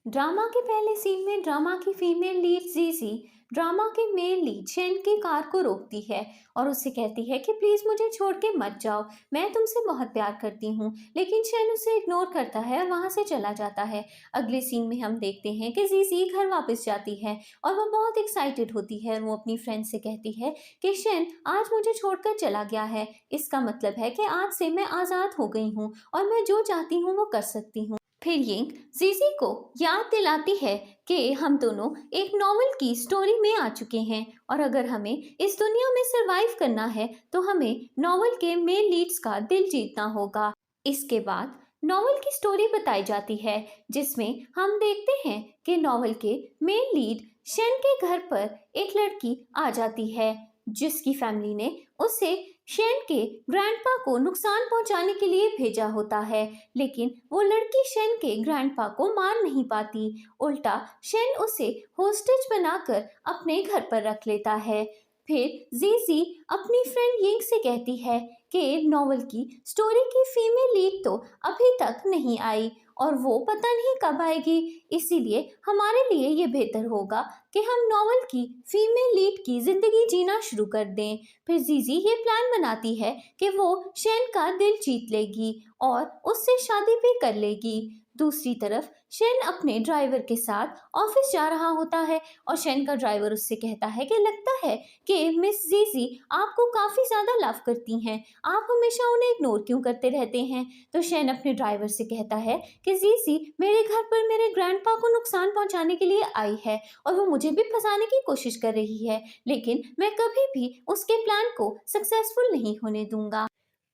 Drama के पहले scene में ड्रामा की फीमेल लीड जीजी ड्रामा के मेल लीड शेन की कार को रोकती है और उससे कहती है कि प्लीज मुझे छोड़ के मत जाओ, मैं तुमसे बहुत प्यार करती हूँ। लेकिन शेन उसे इग्नोर करता है और वहां से चला जाता है। अगले सीन में हम देखते हैं कि जीजी घर वापस जाती है और वो बहुत एक्साइटेड होती है और वो अपनी फ्रेंड से कहती है कि शेन आज मुझे छोड़कर चला गया है, इसका मतलब है कि आज से मैं आज़ाद हो गई हूँ और मैं जो चाहती हूँ वो कर सकती हूँ। फिर यिंग जीजी को याद दिलाती है कि हम दोनों एक नॉवल की स्टोरी में आ चुके हैं और अगर हमें इस दुनिया में सरवाइव करना है तो हमें नॉवल के मेन लीड्स का दिल जीतना होगा। इसके बाद नॉवल की स्टोरी बताई जाती है जिसमें हम देखते हैं कि नॉवल के मेन लीड शेन के घर पर एक लड़की आ जाती है जिसकी फैमिली ने उसे शेन के ग्रैंडपा को नुकसान पहुंचाने के लिए भेजा होता है। लेकिन वो लड़की शेन के ग्रैंडपा को मार नहीं पाती, उल्टा शेन उसे होस्टेज बनाकर अपने घर पर रख लेता है। फिर जीजी अपनी फ्रेंड यिंग से कहती है कि नॉवल की स्टोरी की फीमेल लीड तो अभी तक नहीं आई और वो पता नहीं कब आएगी, इसीलिए हमारे लिए ये बेहतर होगा कि हम नॉवल की फीमेल लीड की जिंदगी जीना शुरू कर दें। फिर जीजी ये प्लान बनाती है कि वो शेन का दिल जीत लेगी और उससे शादी भी कर लेगी। दूसरी तरफ शेन अपने ड्राइवर के साथ ऑफिस जा रहा होता है और शेन का ड्राइवर उससे कहता है कि लगता है कि मिस जीजी आपको काफी ज्यादा लव करती हैं, आप हमेशा उन्हें इग्नोर क्यों करते रहते हैं। तो शेन अपने ड्राइवर से कहता है कि जीजी मेरे घर पर मेरे ग्रैंडपा को नुकसान पहुंचाने के लिए आई है और वो मुझे भी फंसाने की कोशिश कर रही है, लेकिन मैं कभी भी उसके प्लान को सक्सेसफुल नहीं होने दूंगा।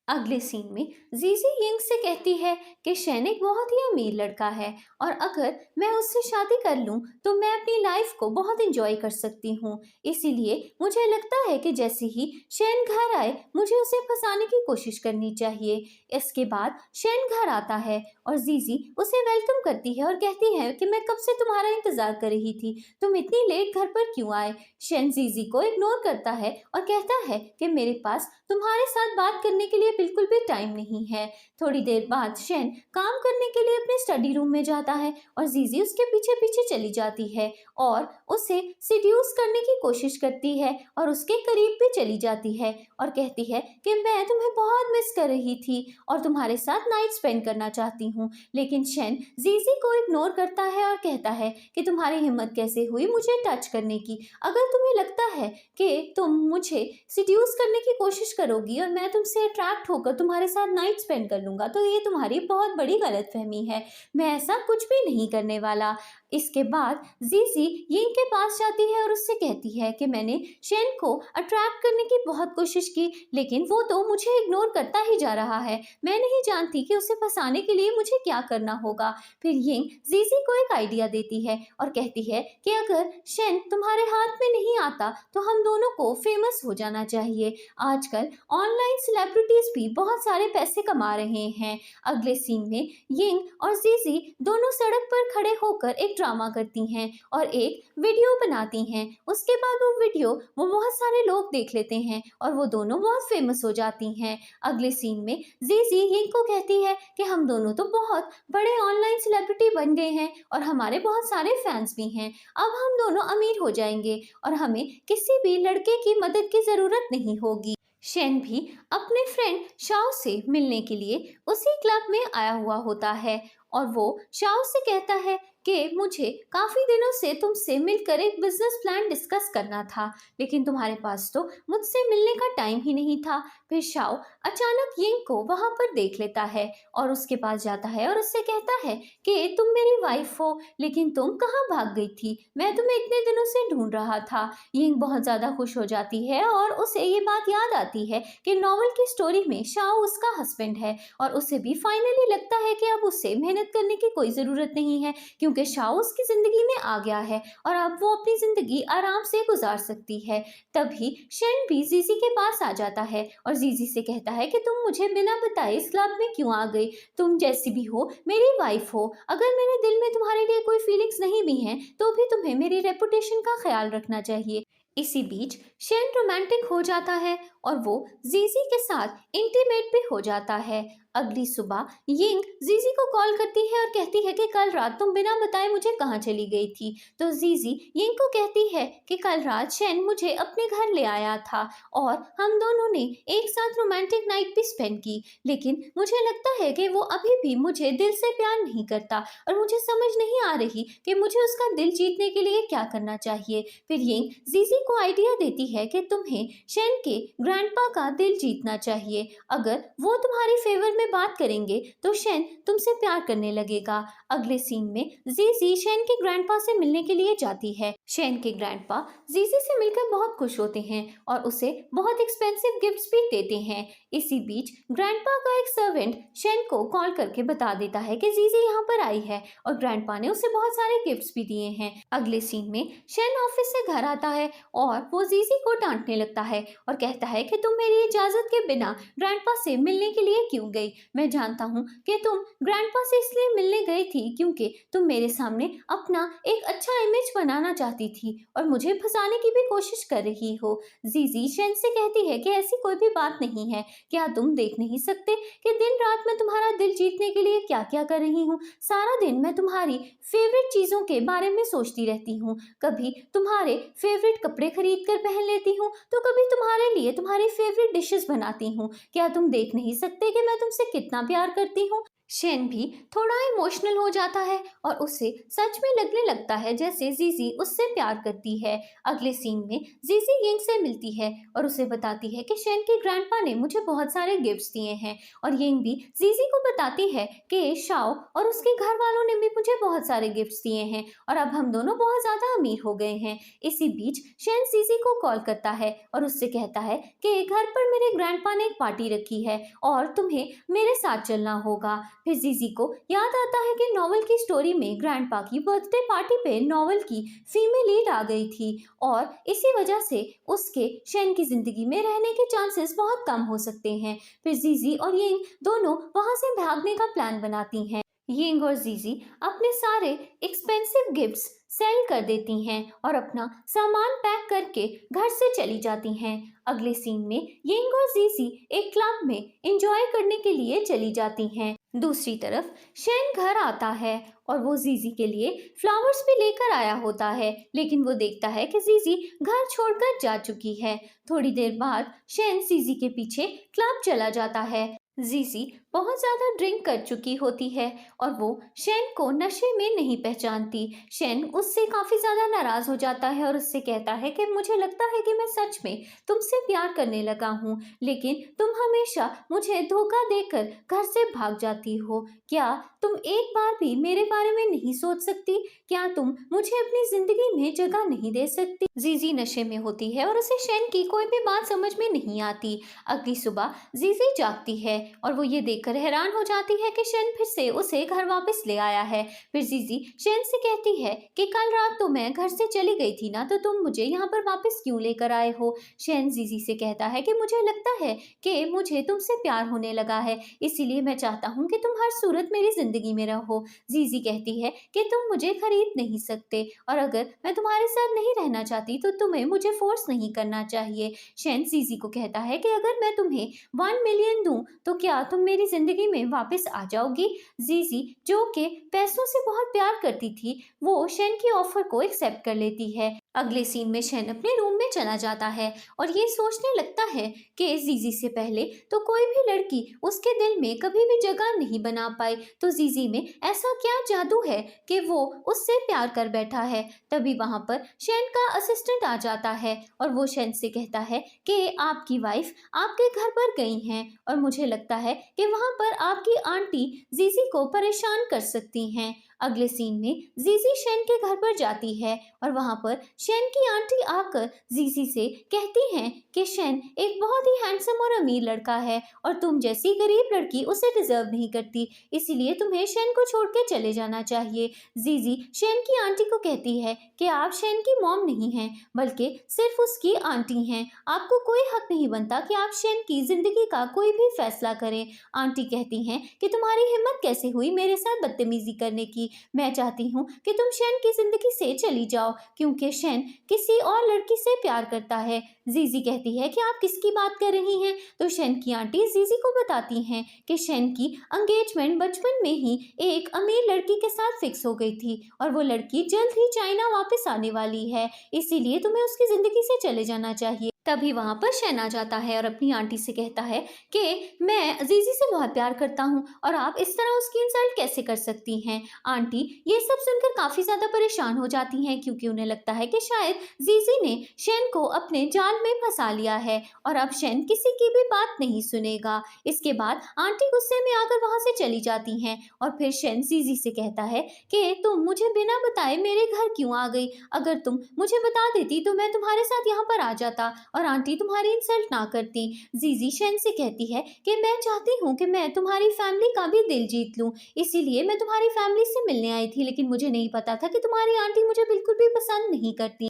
अगले सीन में जीजी यिंग से कहती है कि शेन एक बहुत ही अमीर लड़का है और अगर मैं उससे शादी कर लूं तो मैं अपनी लाइफ को बहुत एंजॉय कर सकती हूँ, इसीलिए मुझे लगता है कि जैसे ही शेन घर आए मुझे उसे फंसाने की कोशिश करनी चाहिए। इसके बाद शेन घर आता है और जीजी उसे वेलकम करती है और कहती है कि मैं कब से तुम्हारा इंतजार कर रही थी, तुम इतनी लेट घर पर क्यों आए। शेन जीजी को इग्नोर करता है और कहता है कि मेरे पास तुम्हारे साथ बात करने के लिए बिल्कुल भी टाइम नहीं है। थोड़ी देर बाद शेन काम करने के लिए अपने स्टडी रूम में जाता है और जीजी उसके पीछे पीछे चली जाती है और उसे सिड्यूस करने की कोशिश करती है और उसके करीब भी चली जाती है और कहती है कि मैं तुम्हें बहुत मिस कर रही थी और तुम्हारे साथ नाइट स्पेंड करना चाहती हूँ। लेकिन शेन जीजी को इग्नोर करता है और कहता है कि तुम्हारी हिम्मत कैसे हुई मुझे टच करने की, अगर तुम्हें लगता है कि तुम मुझे सिड्यूस करने की कोशिश करोगी और मैं तुमसे अट्रैक्ट होकर तुम्हारे साथ नाइट स्पेंड कर लूंगा तो ये तुम्हारी बहुत बड़ी गलतफहमी है, मैं ऐसा कुछ भी नहीं करने वाला। इसके बाद जीजी यिंग के पास जाती है और उससे कहती है कि मैंने शेन को अट्रैक्ट करने की बहुत कोशिश की लेकिन वो तो मुझे इग्नोर करता ही जा रहा है, मैं नहीं जानती कि उसे फंसाने के लिए मुझे क्या करना होगा। फिर यिंग जीजी को एक आइडिया देती है और कहती है कि अगर शेन तुम्हारे हाथ में नहीं आता तो हम दोनों को फेमस हो जाना चाहिए, आजकल ऑनलाइन सेलिब्रिटीज भी बहुत सारे पैसे कमा रहे हैं। अगले सीन में यिंग और जीजी दोनों सड़क पर खड़े होकर एक ड्रामा करती हैं और एक वीडियो बनाती हैं। उसके बाद वो वीडियो वो बहुत सारे लोग देख लेते हैं और वो दोनों बहुत फेमस हो जाती हैं। अगले सीन में जीजी यिंग को कहती है कि हम दोनों तो बहुत बड़े ऑनलाइन सेलिब्रिटी बन गए हैं और हमारे बहुत सारे फैंस भी हैं, अब हम दोनों अमीर हो जाएंगे और हमें किसी भी लड़के की मदद की जरूरत नहीं होगी। शेन भी अपने फ्रेंड शाओ से मिलने के लिए उसी क्लब में आया हुआ होता है और वो शाओ से कहता है कि मुझे काफी दिनों से तुमसे मिलकर एक बिजनेस प्लान डिस्कस करना था लेकिन तुम्हारे पास तो मुझसे मिलने का टाइम ही नहीं था। फिर शाओ अचानक यिंग को वहां पर देख लेता है और उसके पास जाता है और उससे कहता है कि तुम मेरी वाइफ हो लेकिन तुम कहाँ भाग गई थी, मैं तुम्हें इतने दिनों से ढूंढ रहा था। यिंग बहुत ज्यादा खुश हो जाती है और उसे ये बात याद आती है कि नॉवल की स्टोरी में शाओ उसका हस्बैंड है और उसे भी फाइनली लगता है कि अब उसे मेहनत करने की कोई जरूरत नहीं है क्योंकि शाओ उसकी जिंदगी में आ गया है और अब वो अपनी जिंदगी आराम से गुजार सकती है। तभी शेन भी जीजी के पास आ जाता है और जीजी से कहता है कि तुम मुझे बिना बताए इस क्लब में क्यों आ गई, तुम जैसी भी हो मेरी वाइफ हो, अगर मेरे दिल में तुम्हारे लिए कोई फीलिंग्स नहीं भी हैं तो भी तुम्हें मेरी रेपुटेशन का ख्याल रखना चाहिए। इसी बीच शेन रोमांटिक हो जाता है और वो जीजी के साथ इंटीमेट भी हो जाता है। अगली सुबह यिंग जीजी को कॉल करती है और कहती है कि कल रात तुम बिना बताए मुझे कहाँ चली गई थी। तो जीजी यिंग को कहती है कि कल रात शेन मुझे अपने घर ले आया था और हम दोनों ने एक साथ रोमांटिक नाइट भी स्पेंड की, लेकिन मुझे लगता है कि वो अभी भी मुझे दिल से प्यार नहीं करता और मुझे समझ नहीं आ रही कि मुझे उसका दिल जीतने के लिए क्या करना चाहिए। फिर यिंग जीजी को आइडिया देती है कि तुम्हें शेन के ग्रैंडपा का दिल जीतना चाहिए। अगर वो तुम्हारी फेवर में बात करेंगे तो शेन तुमसे प्यार करने लगेगा। अगले सीन में जीजी शेन के ग्रैंडपा से मिलने के लिए जाती है। शेन के ग्रैंडपा जीजी से मिलकर बहुत खुश होते हैं और उसे बहुत एक्सपेंसिव गिफ्ट्स भी देते हैं। इसी बीच ग्रैंडपा का एक सर्वेंट शेन को कॉल करके बता देता है कि जीजी यहाँ पर आई है और ग्रैंडपा ने उसे बहुत सारे गिफ्ट्स भी दिए हैं। अगले सीन में शेन ऑफिस से घर आता है और वो जीजी को डांटने लगता है और कहता है कि तुम मेरी इजाजत के बिना ग्रैंडपा से मिलने के लिए क्यों गई? मैं जानता हूँ कि तुम ग्रैंडपा से इसलिए मिलने गई थी क्योंकि तुम मेरे सामने अपना एक अच्छा इमेज बनाना चाहती थी और मुझे फंसाने की भी कोशिश कर रही हो। जीजी शेन से कहती है कि ऐसी कोई भी बात नहीं है, क्या तुम देख नहीं सकते कि दिन रात मैं तुम्हारा दिल जीतने के लिए क्या क्या कर रही हूँ? सारा दिन मैं तुम्हारी फेवरेट चीजों के बारे में सोचती रहती हूँ, कभी तुम्हारे फेवरेट कपड़े खरीद कर पहन लेती हूँ तो कभी तुम्हारे लिए तुम्हारी फेवरेट डिशेस बनाती हूँ। क्या तुम देख नहीं सकते कि मैं तुमसे कितना प्यार करती हूँ? शेन भी थोड़ा इमोशनल हो जाता है और उसे सच में लगने लगता है जैसे जीजी उससे प्यार करती है। अगले सीन में जीजी यिंग से मिलती है और उसे बताती है कि शेन के ग्रैंडपा ने मुझे बहुत सारे गिफ्ट्स दिए हैं और यिंग भी जीजी को बताती है कि शाओ और उसके घर वालों ने भी मुझे बहुत सारे गिफ्ट्स दिए हैं और अब हम दोनों बहुत ज्यादा अमीर हो गए हैं। इसी बीच शेन जीजी को कॉल करता है और उससे कहता है कि घर पर मेरे ग्रैंडपा ने एक पार्टी रखी है और तुम्हें मेरे साथ चलना होगा। फिर जीजी को याद आता है कि नॉवल की स्टोरी में ग्रैंडपा की बर्थडे पार्टी पे नॉवल की फीमेल लीड आ गई थी और इसी वजह से उसके शेन की जिंदगी में रहने के चांसेस बहुत कम हो सकते हैं। फिर जीजी और यिंग दोनों वहां से भागने का प्लान बनाती हैं। यिंग और जीजी अपने सारे एक्सपेंसिव गिफ्ट्स सेल कर देती हैं और अपना सामान पैक करके घर से चली जाती हैं। अगले सीन में यिंग और जीजी एक क्लब में एंजॉय करने के लिए चली जाती हैं। दूसरी तरफ शेन घर आता है और वो जीजी के लिए फ्लावर्स भी लेकर आया होता है, लेकिन वो देखता है कि जीजी घर छोड़कर जा चुकी है। थोड़ी देर बाद शेन जीजी के पीछे क्लब चला जाता है। जीजी बहुत ज्यादा ड्रिंक कर चुकी होती है और वो शेन को नशे में नहीं पहचानती। शेन उससे काफी ज्यादा नाराज हो जाता है और उससे कहता है कि मुझे लगता है कि मैं सच में तुमसे प्यार करने लगा हूँ, लेकिन तुम हमेशा मुझे धोखा देकर घर से भाग जाती हो। क्या तुम एक बार भी मेरे बारे में नहीं सोच सकती? क्या तुम मुझे अपनी जिंदगी में जगह नहीं दे सकती? जीजी नशे में होती है और उसे शेन की कोई भी बात समझ में नहीं आती। अगली सुबह जीजी जागती है और वो ये देखकर हैरान हो जाती है कि शेन फिर से उसे घर वापस ले आया है। फिर जीजी शेन से कहती है कि कल रात तो मैं घर से चली गई थी ना, तो तुम मुझे यहाँ पर वापस क्यों लेकर आए हो? शेन जीजी से कहता है कि मुझे लगता है कि मुझे तुमसे प्यार होने लगा है, इसीलिए मैं चाहता हूँ कि तुम हर सूरत मेरी जिंदगी में रहो। जीजी कहती है कि तुम मुझे खरीद नहीं सकते और अगर मैं तुम्हारे साथ नहीं रहना चाहती तो तुम्हें मुझे फोर्स नहीं करना चाहिए। शेन जीजी को कहता है कि अगर मैं तुम्हें 1 मिलियन दूं तो क्या तुम मेरी जिंदगी में वापस आ जाओगी? जीजी जो कि पैसों से बहुत प्यार करती थी, वो शेन की ऑफर को एक्सेप्ट कर लेती है। अगले सीन में शेन अपने रूम में चला जाता है और ये सोचने लगता है कि जीजी से पहले तो कोई भी लड़की उसके दिल में कभी भी जगह नहीं बना पाई, तो जीजी में ऐसा क्या जादू है कि वो उससे प्यार कर बैठा है। तभी वहां पर शेन का असिस्टेंट आ जाता है और वो शेन से कहता है कि आपकी वाइफ आपके घर पर गई हैं और मुझे लगता है कि वहां पर आपकी आंटी जीजी को परेशान कर सकती हैं। अगले सीन में जीजी शेन के घर पर जाती है और वहां पर शेन की आंटी आकर जीजी से कहती हैं कि शेन एक बहुत ही हैंडसम और अमीर लड़का है और तुम जैसी गरीब लड़की उसे डिजर्व नहीं करती, इसीलिए तुम्हें शेन को छोड़ के चले जाना चाहिए। जीजी शेन की आंटी को कहती है कि आप शेन की मॉम नहीं हैं बल्कि सिर्फ उसकी आंटी हैं, आपको कोई हक नहीं बनता कि आप शेन की जिंदगी का कोई भी फैसला करें। आंटी कहती हैं कि तुम्हारी हिम्मत कैसे हुई मेरे साथ बदतमीजी करने की, मैं चाहती हूँ कि तुम शेन की ज़िंदगी से चली जाओ क्योंकि शेन किसी और लड़की से प्यार करता है। जीजी कहती है कि आप किसकी बात कर रही हैं? तो शेन की आंटी जीजी को बताती हैं कि शेन की एंगेजमेंट बचपन में ही एक अमीर लड़की के साथ फिक्स हो गई थी और वो लड़की जल्द ही चाइना वापस आने वाली है, इसीलिए तुम्हें उसकी ज़िंदगी से चले जाना चाहिए। तभी वहाँ पर शेन आ जाता है और अपनी आंटी से कहता है कि मैं जीजी से बहुत प्यार करता हूँ और आप इस तरह उसकी इंसल्ट कैसे कर सकती हैं। आंटी ये सब सुनकर काफ़ी ज़्यादा परेशान हो जाती हैं क्योंकि उन्हें लगता है कि शायद जीजी ने शेन को अपने जाल में फंसा लिया है और अब शेन किसी की भी बात नहीं सुनेगा। इसके बाद आंटी गुस्से में आकर वहाँ से चली जाती हैं और फिर शेन जीजी से कहता है कि तुम मुझे बिना बताए मेरे घर क्यों आ गई? अगर तुम मुझे बता देती तो मैं तुम्हारे साथ यहाँ पर आ जाता और आंटी तुम्हारी इंसल्ट ना करती। जीजी शेन से कहती है कि मैं चाहती हूँ कि मैं तुम्हारी फैमिली का भी दिल जीत लूँ, इसीलिए मैं तुम्हारी फैमिली से मिलने आई थी, लेकिन मुझे नहीं पता था कि तुम्हारी आंटी मुझे बिल्कुल भी पसंद नहीं करती।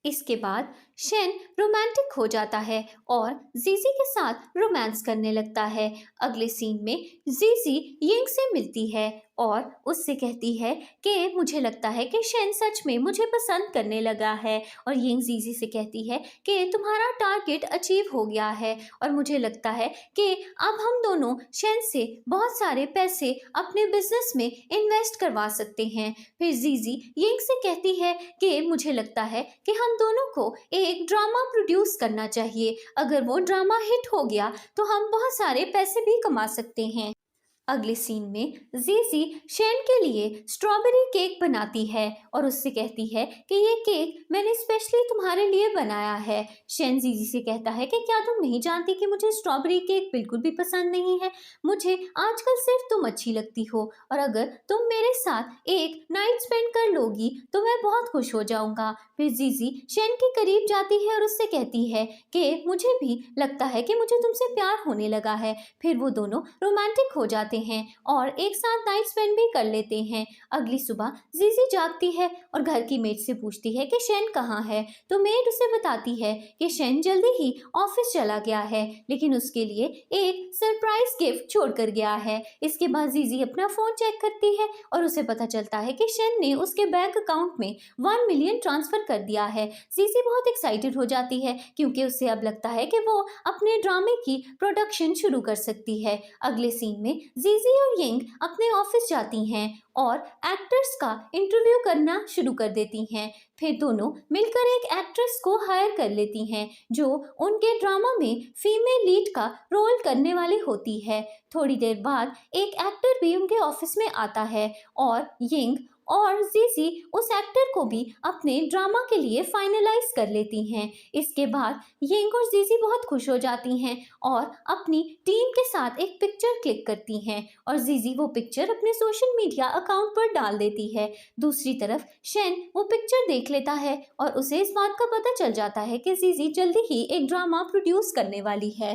इसके बाद शेन रोमांटिक हो जाता है और जीजी के साथ रोमांस करने लगता है। अगले सीन में जीजी यिंग से मिलती है और उससे कहती है कि मुझे लगता है कि शेन सच में मुझे पसंद करने लगा है और यिंग जीजी से कहती है कि तुम्हारा टारगेट अचीव हो गया है और मुझे लगता है कि अब हम दोनों शेन से बहुत सारे पैसे अपने बिजनेस में इन्वेस्ट करवा सकते हैं। फिर जीजी यिंग से कहती है कि मुझे लगता है कि हम दोनों को एक ड्रामा प्रोड्यूस करना चाहिए, अगर वो ड्रामा हिट हो गया तो हम बहुत सारे पैसे भी कमा सकते हैं। अगले सीन में जीजी शेन के लिए स्ट्रॉबेरी केक बनाती है और उससे कहती है कि ये केक मैंने स्पेशली तुम्हारे लिए बनाया है। शेन जीजी से कहता है कि क्या तुम नहीं जानती कि मुझे स्ट्रॉबेरी केक बिल्कुल भी पसंद नहीं है? मुझे आजकल सिर्फ तुम अच्छी लगती हो और अगर तुम मेरे साथ एक नाइट स्पेंड कर लोगी तो मैं बहुत खुश हो जाऊंगा। फिर जीजी शेन के करीब जाती है और उससे कहती है कि मुझे भी लगता है कि मुझे तुमसे प्यार होने लगा है। फिर वो दोनों रोमांटिक हो जाते हैं और एक साथ नाइट स्पेंड भी कर लेते हैं। अगली सुबह जीजी जागती है और घर की मेड से पूछती है कि शेन कहाँ है, तो मेड उसे बताती है कि शेन जल्दी ही ऑफिस चला गया है, लेकिन उसके लिए एक सरप्राइज गिफ्ट छोड़कर गया है। इसके बाद जीजी अपना फोन चेक करती है और उसे पता चलता है कि शेन ने उसके बैंक अकाउंट में 1 मिलियन ट्रांसफर कर दिया है। जीजी बहुत एक्साइटेड हो जाती है क्योंकि उसे अब लगता है कि वो अपने ड्रामे की प्रोडक्शन शुरू कर सकती है। अगले सीन में जीजी और यिंग अपने ऑफिस जाती हैं और एक्टर्स का इंटरव्यू करना शुरू कर देती हैं। फिर दोनों मिलकर एक एक्ट्रेस को हायर कर लेती हैं जो उनके ड्रामा में फीमेल लीड का रोल करने वाली होती है। थोड़ी देर बाद एक एक्टर भी उनके ऑफिस में आता है और यिंग और जीजी उस एक्टर को भी अपने ड्रामा के लिए फाइनलाइज कर लेती हैं। इसके बाद यिंग और जीजी बहुत खुश हो जाती हैं और अपनी टीम के साथ एक पिक्चर क्लिक करती हैं और जीजी वो पिक्चर अपने सोशल मीडिया अकाउंट पर डाल देती है। दूसरी तरफ शेन वो पिक्चर देख लेता है और उसे इस बात का पता चल जाता है कि जीजी जल्दी ही एक ड्रामा प्रोड्यूस करने वाली है।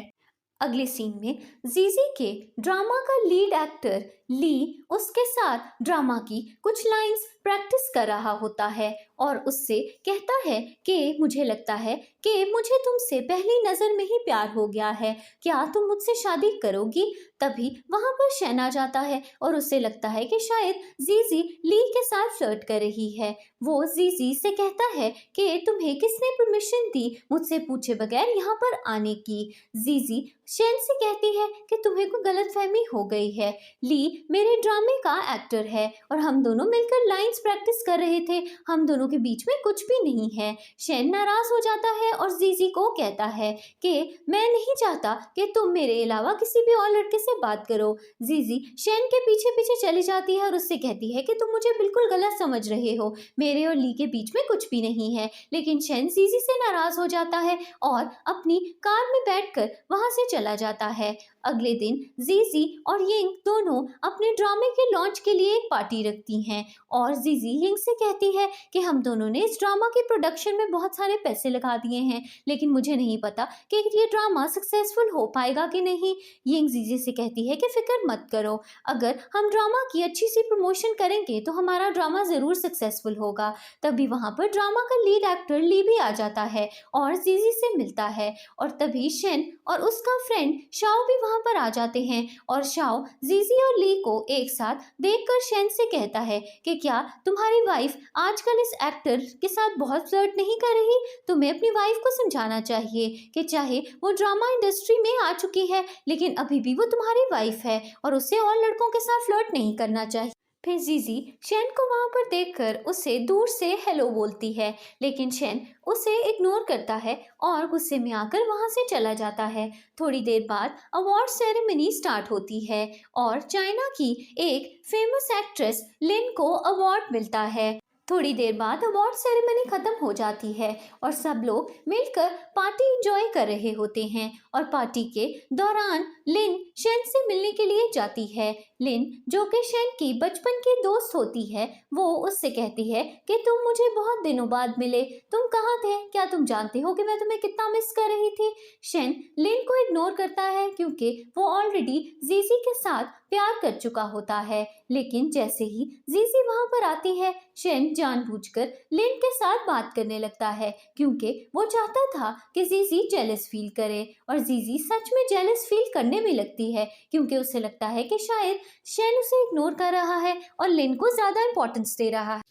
अगले सीन में जीजी के ड्रामा का लीड एक्टर ली उसके साथ ड्रामा की कुछ लाइंस प्रैक्टिस कर रहा होता है और उससे कहता है कि मुझे लगता है कि मुझे तुमसे पहली नज़र में ही प्यार हो गया है, क्या तुम मुझसे शादी करोगी? तभी वहाँ पर शेन आ जाता है और उसे लगता है कि शायद जीजी ली के साथ फ्लर्ट कर रही है। वो जीजी से कहता है कि तुम्हें किसने परमिशन दी मुझसे पूछे बगैर यहाँ पर आने की? जीजी शेन से कहती है कि तुम्हें कोई गलतफहमी हो गई है, ली मेरे ड्रामे का एक्टर है और हम दोनों मिलकर लाइंस प्रैक्टिस कर रहे थे, हम दोनों के बीच में कुछ भी नहीं है। शेन नाराज हो जाता है और जीजी को कहता है कि मैं नहीं चाहता कि तुम मेरे अलावा किसी भी और लड़के से बात करो। जीजी शेन के पीछे पीछे चली जाती है और उससे कहती है कि तुम मुझे बिल्कुल गलत समझ रहे हो, मेरे और ली के बीच में कुछ भी नहीं है। लेकिन शेन जीजी से नाराज हो जाता है और अपनी कार में बैठकर वहां से चला जाता है। अगले दिन जीजी और यिंग दोनों अपने ड्रामे के लॉन्च के लिए एक पार्टी रखती हैं और जीजी यिंग से कहती है कि हम दोनों ने इस ड्रामा के प्रोडक्शन में बहुत सारे पैसे लगा दिए हैं, लेकिन मुझे नहीं पता कि ये ड्रामा सक्सेसफुल हो पाएगा कि नहीं। यिंग जीजी से कहती है कि फिक्र मत करो, अगर हम ड्रामा की अच्छी सी प्रमोशन करेंगे तो हमारा ड्रामा ज़रूर सक्सेसफुल होगा। तभी वहाँ पर ड्रामा का लीड एक्टर ली भी आ जाता है और जीजी से मिलता है और तभी शेन और उसका फ्रेंड शाओ भी वहाँ वहां पर आ जाते हैं और शाओ जीजी और ली को एक साथ देखकर शेन से कहता है कि क्या तुम्हारी वाइफ आजकल इस एक्टर के साथ बहुत फ्लर्ट नहीं कर रही? तुम्हें अपनी वाइफ को समझाना चाहिए कि चाहे वो ड्रामा इंडस्ट्री में आ चुकी है लेकिन अभी भी वो तुम्हारी वाइफ है और उसे और लड़कों के साथ फ्लर्ट नहीं करना चाहिए। फिर जीजी शेन को वहां पर देखकर उसे दूर से हेलो बोलती है लेकिन शेन उसे इग्नोर करता है और गुस्से में आकर वहां से चला जाता है। थोड़ी देर बाद अवार्ड सेरेमनी स्टार्ट होती है और चाइना की एक फेमस एक्ट्रेस लिन को अवार्ड मिलता है। थोड़ी देर बाद अवार्ड सेरेमनी खत्म हो जाती है और सब लोग मिलकर पार्टी एंजॉय कर रहे होते हैं और पार्टी के दौरान लिन शेन से मिलने के लिए जाती है। लिन जो कि शेन की बचपन की दोस्त होती है वो उससे कहती है कि तुम मुझे बहुत दिनों बाद मिले, तुम कहाँ थे? क्या तुम जानते हो कि मैं तुम्हें कितना मिस कर रही थी? शेन लिन को इग्नोर करता है क्योंकि वो ऑलरेडी जीजी के साथ प्यार कर चुका होता है। लेकिन जैसे ही जीजी वहां पर आती है शेन जानबूझकर लिन के साथ बात करने लगता है क्योंकि वो चाहता था कि जीजी जेलस फील करे और जीजी सच में जेलस फील करने भी लगती है क्योंकि उसे लगता है कि शायद शेन उसे इग्नोर कर रहा है और लिन को ज्यादा इंपॉर्टेंस दे रहा है।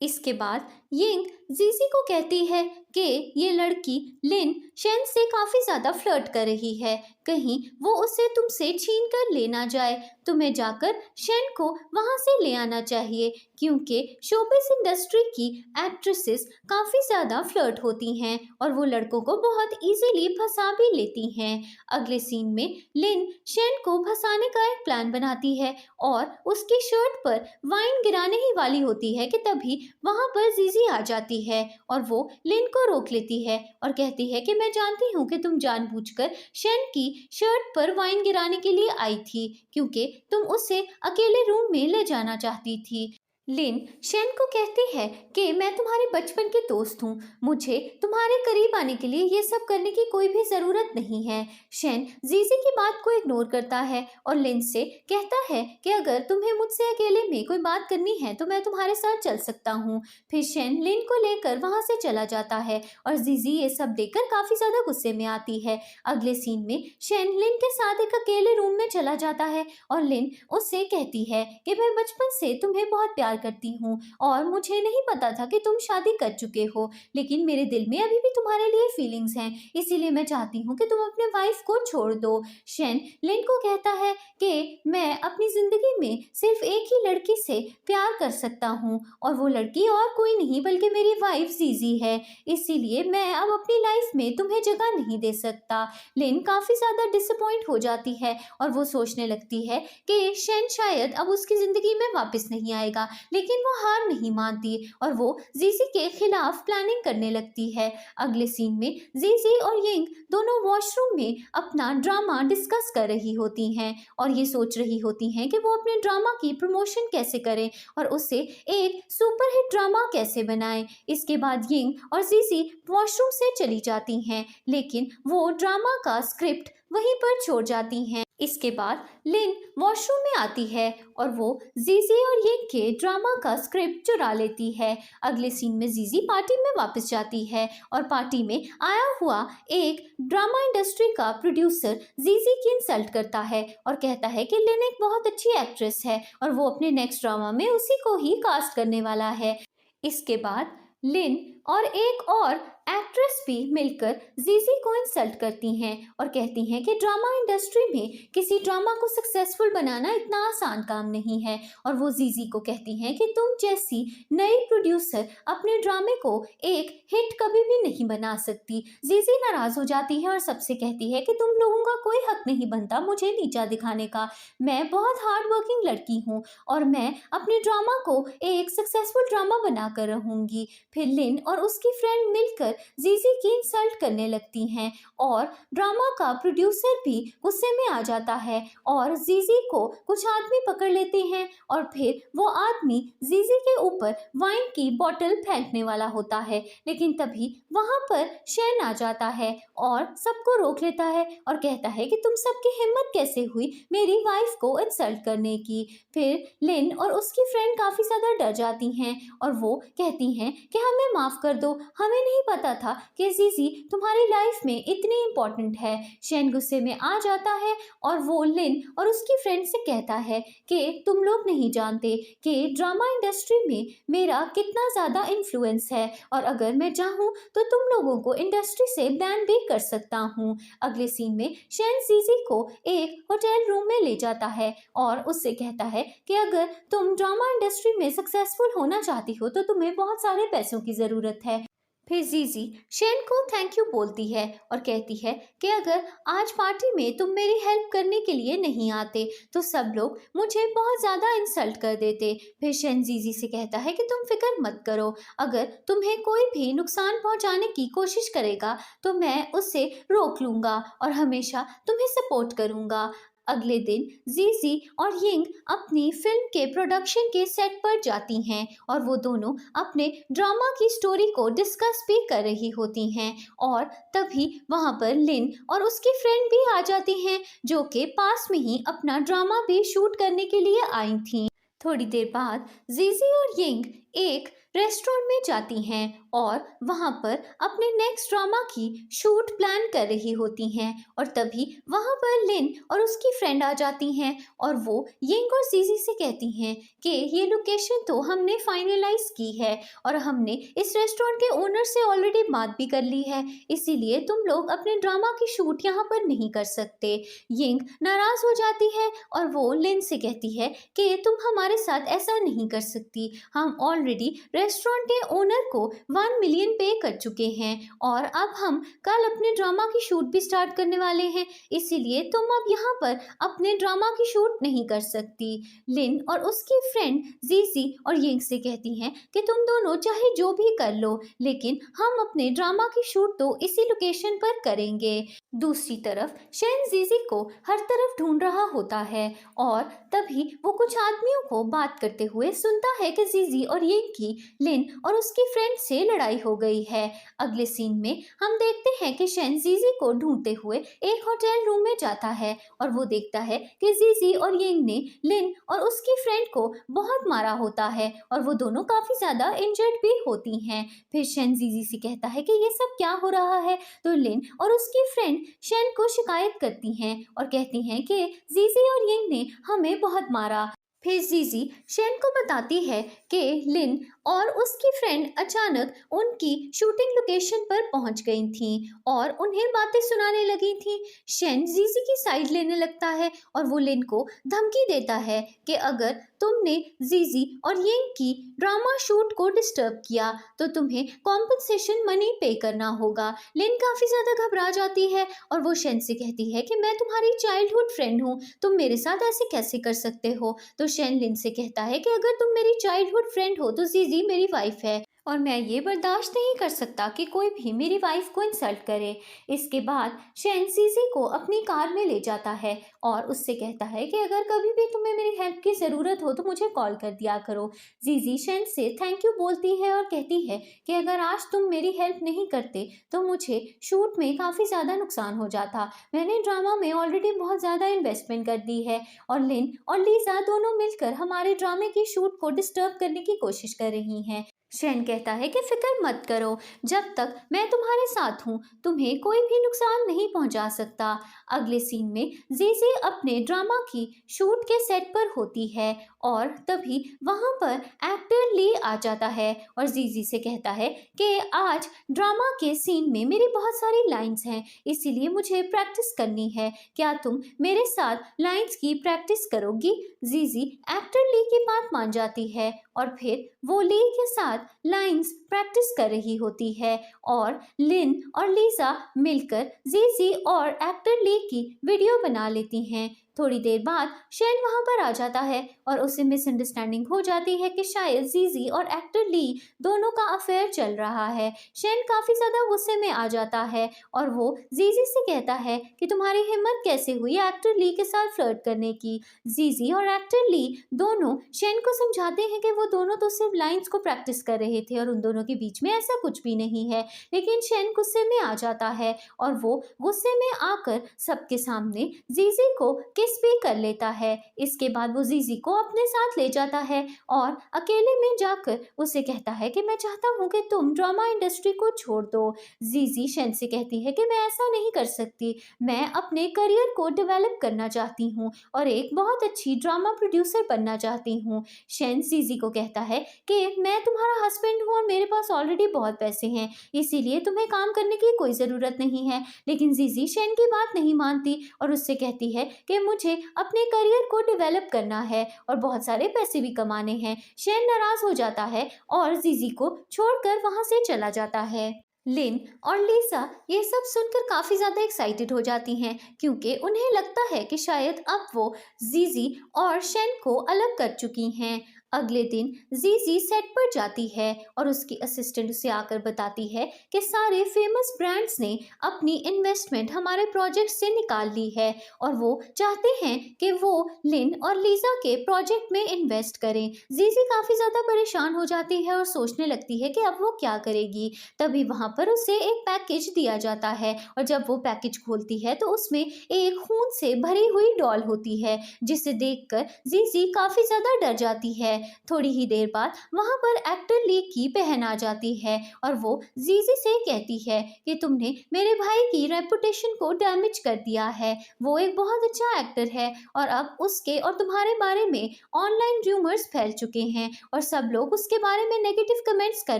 इसके बाद यिंग जीजी को कहती है कि ये लड़की लिन शेन से काफी ज्यादा फ्लर्ट कर रही है, कहीं वो उसे तुमसे छीन कर ले ना जाए। तुम्हें जाकर शेन को वहां से ले आना चाहिए क्योंकि शोबिस इंडस्ट्री की एक्ट्रेसेस काफी ज्यादा फ्लर्ट होती हैं और वो लड़कों को बहुत इजीली फंसा भी लेती हैं। अगले सीन में लिन शेन को फंसाने का एक प्लान बनाती है और उसकी शर्ट पर वाइन गिराने ही वाली होती है कि तभी वहां पर जीजी आ जाती है और वो लिन को रोक लेती है और कहती है कि मैं जानती हूँ कि तुम जानबूझकर शेन की शर्ट पर वाइन गिराने के लिए आई थी क्योंकि तुम उसे अकेले रूम में ले जाना चाहती थी। लिन शेन को कहती है कि मैं तुम्हारे बचपन की दोस्त हूँ, मुझे तुम्हारे करीब आने के लिए ये सब करने की कोई भी ज़रूरत नहीं है। शेन जीजी की बात को इग्नोर करता है और लिन से कहता है कि अगर तुम्हें मुझसे अकेले में कोई बात करनी है तो मैं तुम्हारे साथ चल सकता हूँ। फिर शेन लिन को लेकर वहाँ से चला जाता है और जीजी ये सब देखकर काफ़ी ज़्यादा गुस्से में आती है। अगले सीन में शेन लिन के साथ एक अकेले रूम में चला जाता है और लिन उससे कहती है कि मैं बचपन से तुम्हें बहुत प्यार करती हूँ और मुझे नहीं पता था कि तुम शादी कर चुके हो, लेकिन मेरे दिल में अभी भी तुम्हारे लिए फीलिंग्स हैं, इसीलिए मैं चाहती हूँ कि तुम अपने वाइफ को छोड़ दो। शेन लिन को कहता है कि मैं अपनी जिंदगी में सिर्फ एक ही लड़की से प्यार कर सकता हूँ और वो लड़की और कोई नहीं बल्कि मेरी वाइफ जीजी है, इसीलिए मैं अब अपनी लाइफ में तुम्हें जगह नहीं दे सकता। लिन काफी ज्यादा डिसअपॉइंट हो जाती है और वो सोचने लगती है कि शेन शायद अब उसकी जिंदगी में वापस नहीं आएगा, लेकिन वो हार नहीं मानती और वो जीजी के खिलाफ प्लानिंग करने लगती है। अगले सीन में जीजी और यिंग दोनों वॉशरूम में अपना ड्रामा डिस्कस कर रही होती हैं और ये सोच रही होती हैं कि वो अपने ड्रामा की प्रमोशन कैसे करें और उसे एक सुपरहिट ड्रामा कैसे बनाएं। इसके बाद यिंग और जीजी वॉशरूम से चली जाती हैं, लेकिन वो ड्रामा का स्क्रिप्ट वहीं पर छोड़ जाती हैं। इसके बाद लिन वॉशरूम में आती है और वो जीजी और यिंग के ड्रामा का स्क्रिप्ट चुरा लेती है। अगले सीन में जीजी पार्टी में वापस जाती है और पार्टी में आया हुआ एक ड्रामा इंडस्ट्री का प्रोड्यूसर जीजी की इंसल्ट करता है और कहता है कि लिन एक बहुत अच्छी एक्ट्रेस है और वो अपने नेक्स्ट ड्रामा में उसी को ही कास्ट करने वाला है। इसके बाद लिन और एक और एक्ट्रेस भी मिलकर जीजी को इंसल्ट करती हैं और कहती हैं कि ड्रामा इंडस्ट्री में किसी ड्रामा को सक्सेसफुल बनाना इतना आसान काम नहीं है और वो जीजी को कहती हैं कि तुम जैसी नई प्रोड्यूसर अपने ड्रामे को एक हिट कभी भी नहीं बना सकती। जीजी नाराज हो जाती है और सबसे कहती है कि तुम लोगों का कोई हक नहीं बनता मुझे नीचा दिखाने का, मैं बहुत हार्ड वर्किंग लड़की हूँ और मैं अपने ड्रामा को एक सक्सेसफुल ड्रामा बनाकर रहूंगी। फिर लिन और उसकी फ्रेंड मिलकर जीजी की इंसल्ट करने लगती हैं और ड्रामा का प्रोड्यूसर भी गुस्से में आ जाता है और जीजी को कुछ आदमी पकड़ लेते हैं और फिर वो आदमी जीजी के ऊपर वाइन की बोतल फेंकने वाला होता है, लेकिन तभी वहां पर शेन आ जाता है और सबको रोक लेता है और कहता है कि तुम सबकी हिम्मत कैसे हुई मेरी वाइफ को इंसल्ट करने की। फिर लिन और उसकी फ्रेंड काफी ज्यादा डर जाती हैं और वो कहती हैं कि हमें माफ़ कर दो, हमें नहीं पता था कि जीजी तुम्हारी लाइफ में इतनी इम्पोर्टेंट है। शेन गुस्से में आ जाता है और वो लिन और उसकी फ्रेंड से कहता है कि तुम लोग नहीं जानते कि ड्रामा इंडस्ट्री में मेरा कितना ज़्यादा इन्फ्लुएंस है, और अगर मैं चाहूँ तो तुम लोगों को इंडस्ट्री से बैन भी कर सकता हूँ। अगले सीन में शेन जीजी को एक होटल रूम में ले जाता है और उससे कहता है कि अगर तुम ड्रामा इंडस्ट्री में सक्सेसफुल होना चाहती हो तो तुम्हें बहुत सारे पैसों की ज़रूरत है। फिर जीजी शेन को थैंक यू बोलती है और कहती है कि अगर आज पार्टी में तुम मेरी हेल्प करने के लिए नहीं आते तो सब लोग मुझे बहुत ज़्यादा इंसल्ट कर देते। फिर शेन जीजी से कहता है कि तुम फिक्र मत करो, अगर तुम्हें कोई भी नुकसान पहुंचाने की कोशिश करेगा तो मैं उससे रोक लूँगा और हमेशा तुम्हें सपोर्ट करूँगा। अगले दिन जीजी और यिंग अपनी फिल्म के प्रोडक्शन के सेट पर जाती हैं और वो दोनों अपने ड्रामा की स्टोरी को डिस्कस भी कर रही होती हैं, और तभी वहाँ पर लिन और उसकी फ्रेंड भी आ जाती हैं जो कि पास में ही अपना ड्रामा भी शूट करने के लिए आई थी। थोड़ी देर बाद जीजी और यिंग एक रेस्टोरेंट में जाती हैं और वहाँ पर अपने नेक्स्ट ड्रामा की शूट प्लान कर रही होती हैं, और तभी वहाँ पर लिन और उसकी फ्रेंड आ जाती हैं और वो यिंग और जीजी से कहती हैं कि ये लोकेशन तो हमने फाइनलाइज की है और हमने इस रेस्टोरेंट के ओनर से ऑलरेडी बात भी कर ली है, इसीलिए तुम लोग अपने ड्रामा की शूट यहाँ पर नहीं कर सकते। यिंग नाराज हो जाती है और वो लिन से कहती है कि तुम हमारे साथ ऐसा नहीं कर सकती, हम ऑलरेडी रेस्टोरेंट के ओनर को 1 मिलियन पे कर चुके हैं और अब हम कल अपने ड्रामा की शूट भी स्टार्ट करने वाले हैं, इसीलिए तुम अब यहाँ पर अपने ड्रामा की शूट नहीं कर सकती। लिन और उसकी फ्रेंड जीजी और यिंग से कहती हैं कि तुम दोनों चाहे जो भी कर लो लेकिन हम अपने ड्रामा की शूट तो इसी लोकेशन पर करेंगे। दूसरी तरफ शेन जीजी को हर तरफ ढूंढ रहा होता है और तभी वो कुछ आदमियों को बात करते हुए सुनता है कि जीजी और यिंग की लिन और उसकी फ्रेंड से लड़ाई हो गई है। अगले सीन में हम देखते हैं कि शेन जीजी को ढूंढते हुए एक होटल रूम में जाता है और वो देखता है कि जीजी और यिंग ने लिन और उसकी फ्रेंड को बहुत मारा होता है और वो दोनों काफी ज्यादा इंजर्ड भी होती हैं। फिर शेन जीजी से कहता है कि ये सब क्या हो रहा है, तो लिन और उसकी फ्रेंड शेन को शिकायत करती हैं और कहती हैं कि जीजी और यिंग ने हमें बहुत मारा। फिर जीजी शेन को बताती है कि लिन और उसकी फ्रेंड अचानक उनकी शूटिंग लोकेशन पर पहुंच गई थी और उन्हें बातें सुनाने लगी थी। शेन जीजी की साइड लेने लगता है और वो लिन को धमकी देता है कि अगर तुमने जीजी और यिंग की ड्रामा शूट को डिस्टर्ब किया तो तुम्हें कॉम्पनसेशन मनी पे करना होगा। लिन काफ़ी ज़्यादा घबरा जाती है और वो शेन से कहती है कि मैं तुम्हारी चाइल्डहुड फ्रेंड हूँ, तुम मेरे साथ ऐसे कैसे कर सकते हो। तो शेन लिन से कहता है कि अगर तुम मेरी चाइल्डहुड फ्रेंड हो तो जीजी मेरी वाइफ है और मैं ये बर्दाश्त नहीं कर सकता कि कोई भी मेरी वाइफ को इंसल्ट करे। इसके बाद शेन जीजी को अपनी कार में ले जाता है और उससे कहता है कि अगर कभी भी तुम्हें मेरी हेल्प की ज़रूरत हो तो मुझे कॉल कर दिया करो। जीजी शेन से थैंक यू बोलती है और कहती है कि अगर आज तुम मेरी हेल्प नहीं करते तो मुझे शूट में काफ़ी ज़्यादा नुकसान हो जाता, मैंने ड्रामा में ऑलरेडी बहुत ज़्यादा इन्वेस्टमेंट कर दी है और लिन और लीजा दोनों मिलकर हमारे ड्रामे की शूट को डिस्टर्ब करने की कोशिश कर रही हैं। शेन कहता है कि फिक्र मत करो, जब तक मैं तुम्हारे साथ हूँ तुम्हें कोई भी नुकसान नहीं पहुँचा सकता। अगले सीन में जीजी अपने ड्रामा की शूट के सेट पर होती है और तभी वहाँ पर एक्टर ली आ जाता है और जीजी से कहता है कि आज ड्रामा के सीन में मेरी बहुत सारी लाइंस हैं, इसीलिए मुझे प्रैक्टिस करनी है, क्या तुम मेरे साथ लाइंस की प्रैक्टिस करोगी। जीजी एक्टर ली की बात मान जाती है और फिर वो ली के साथ लाइंस प्रैक्टिस कर रही होती है और लिन और लीजा मिलकर जीजी और एक्टर ली की वीडियो बना लेती हैं। थोड़ी देर बाद शेन वहां पर आ जाता है और उसे मिसअंडरस्टैंडिंग हो जाती है कि शायद जीजी और एक्टर ली दोनों का अफेयर चल रहा है। शेन काफ़ी ज़्यादा गुस्से में आ जाता है और वो जीजी से कहता है कि तुम्हारी हिम्मत कैसे हुई एक्टर ली के साथ फ्लर्ट करने की। जीजी और एक्टर ली दोनों शेन को समझाते हैं कि वो दोनों तो सिर्फ लाइंस को प्रैक्टिस कर रहे थे और उन दोनों के बीच में ऐसा कुछ भी नहीं है, लेकिन शेन गुस्से में आ जाता है और वो गुस्से में आकर सबके सामने जीजी को किस भी कर लेता है। इसके बाद वो जीजी को अपने साथ ले जाता है और अकेले में जाकर उसे कहता है कि मैं चाहता हूँ कि तुम ड्रामा इंडस्ट्री को छोड़ दो। जीजी शेन से कहती है कि मैं ऐसा नहीं कर सकती, मैं अपने करियर को डेवलप करना चाहती हूँ और एक बहुत अच्छी ड्रामा प्रोड्यूसर बनना चाहती हूँ। शेन जीजी को कहता है कि मैं तुम्हारा हस्बैंड हूँ और मेरे पास ऑलरेडी बहुत पैसे हैं, इसीलिए तुम्हें काम करने की कोई ज़रूरत नहीं है। लेकिन जीजी शेन की बात नहीं मानती और उससे कहती है कि मुझे अपने करियर को डेवलप करना है और बहुत सारे पैसे भी कमाने हैं। शेन नाराज हो जाता है और जीजी को छोड़कर वहां से चला जाता है। लिन और लिसा ये सब सुनकर काफ़ी ज़्यादा एक्साइटेड हो जाती हैं, क्योंकि उन्हें लगता है कि शायद अब वो जीजी और शेन को अलग कर चुकी हैं। अगले दिन जीजी सेट पर जाती है और उसकी असिस्टेंट उसे आकर बताती है कि सारे फेमस ब्रांड्स ने अपनी इन्वेस्टमेंट हमारे प्रोजेक्ट से निकाल ली है और वो चाहते हैं कि वो लिन और लीजा के प्रोजेक्ट में इन्वेस्ट करें। जीजी काफ़ी ज़्यादा परेशान हो जाती है और सोचने लगती है कि अब वो क्या करेगी। तभी वहाँ पर उसे एक पैकेज दिया जाता है और जब वो पैकेज खोलती है तो उसमें एक खून से भरी हुई डॉल होती है, जिसे देखकर जीजी काफ़ी ज़्यादा डर जाती है। थोड़ी ही देर बाद वहां पर एक्टर ली की बहन आ जाती है और वो जीजी से कहती है कि तुमने मेरे भाई की रेपुटेशन को डैमेज कर दिया है, वो एक बहुत अच्छा एक्टर है और अब उसके और तुम्हारे बारे में ऑनलाइन र्यूमर्स फैल चुके हैं और सब लोग उसके बारे में नेगेटिव कमेंट्स कर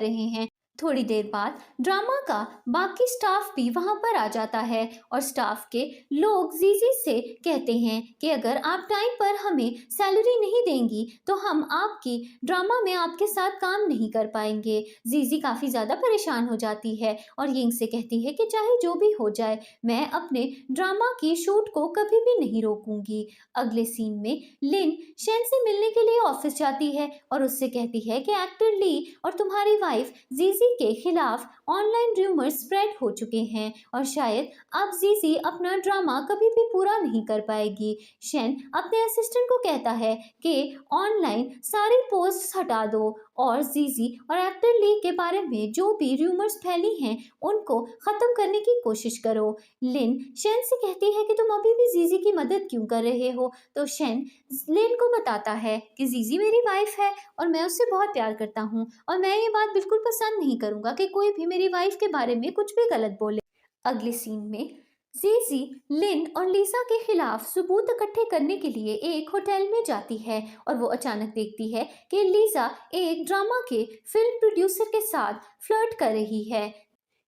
रहे हैं। थोड़ी देर बाद ड्रामा का बाकी स्टाफ भी वहां पर आ जाता है और स्टाफ के लोग जीजी से कहते हैं कि अगर आप टाइम पर हमें सैलरी नहीं देंगी तो हम आपकी ड्रामा में आपके साथ काम नहीं कर पाएंगे। जीजी काफ़ी ज़्यादा परेशान हो जाती है और यिंग से कहती है कि चाहे जो भी हो जाए मैं अपने ड्रामा की शूट को कभी भी नहीं रोकूंगी। अगले सीन में लिन शेन से मिलने के लिए ऑफिस जाती है और उससे कहती है कि एक्टर ली और तुम्हारी वाइफ जीजी के खिलाफ ऑनलाइन र्यूमर्स स्प्रेड हो चुके हैं और शायद अब जीजी अपना ड्रामा कभी भी पूरा नहीं कर पाएगी। शेन अपने असिस्टेंट को कहता है कि ऑनलाइन सारी पोस्ट्स हटा दो और जीजी और एक्टर ली के बारे में जो भी र्यूमर्स फैली हैं उनको ख़त्म करने की कोशिश करो। लिन शेन से कहती है कि तुम अभी भी जीजी की मदद क्यों कर रहे हो, तो शेन लिन को बताता है कि जीजी मेरी वाइफ है और मैं उससे बहुत प्यार करता हूँ और मैं ये बात बिल्कुल पसंद नहीं करूँगा कि कोई भी मेरी वाइफ के बारे में कुछ भी गलत बोले। अगले सीन में जीजी लिन और लिसा के खिलाफ सबूत इकट्ठे करने के लिए एक होटल में जाती है और वो अचानक देखती है कि लिसा एक ड्रामा के फिल्म प्रोड्यूसर के साथ फ्लर्ट कर रही है।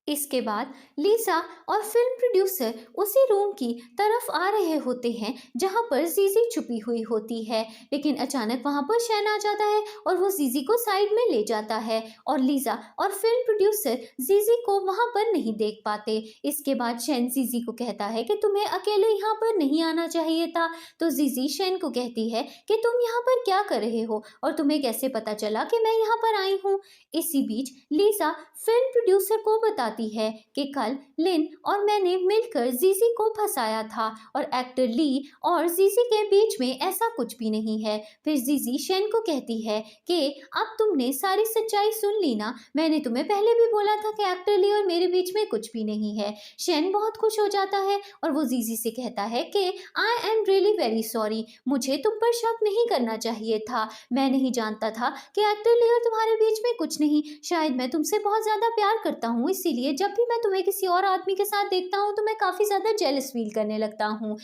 इसके बाद लिसा और फिल्म प्रोड्यूसर उसी रूम की तरफ आ रहे होते हैं जहां पर जीजी छुपी हुई होती है, लेकिन अचानक वहां पर शैन आ जाता है और वो जीजी को साइड में ले जाता है और लिसा और फिल्म प्रोड्यूसर जीजी को वहां पर नहीं देख पाते। इसके बाद शैन जीजी को कहता है कि तुम्हें अकेले यहाँ पर नहीं आना चाहिए था, तो जीजी शैन को कहती है कि तुम यहाँ पर क्या कर रहे हो और तुम्हें कैसे पता चला कि मैं यहाँ पर आई हूँ। इसी बीच लिसा फिल्म प्रोड्यूसर को बताती है कि कल लिन और मैंने मिलकर जीजी को फंसाया था और एक्टर ली और जीजी के बीच में ऐसा कुछ भी नहीं है। फिर जीजी शेन को कहती है कि अब तुमने सारी सच्चाई सुन ली ना, मैंने तुम्हें पहले भी बोला था कि एक्टर ली और मेरे बीच में कुछ भी नहीं है। शेन बहुत खुश हो जाता है और वो जीजी से कहता है कि I am really very sorry, मुझे तुम पर शक नहीं करना चाहिए था, मैं नहीं जानता था कि एक्टर ली और तुम्हारे बीच में कुछ नहीं, शायद मैं तुमसे बहुत ज़्यादा प्यार करता हूँ, इसीलिए जब भी मैं तुम्हें किसी और आदमी के साथ देखता हूँ तो मैं काफ़ी ज़्यादा जेलस फील करने लगता हूँ।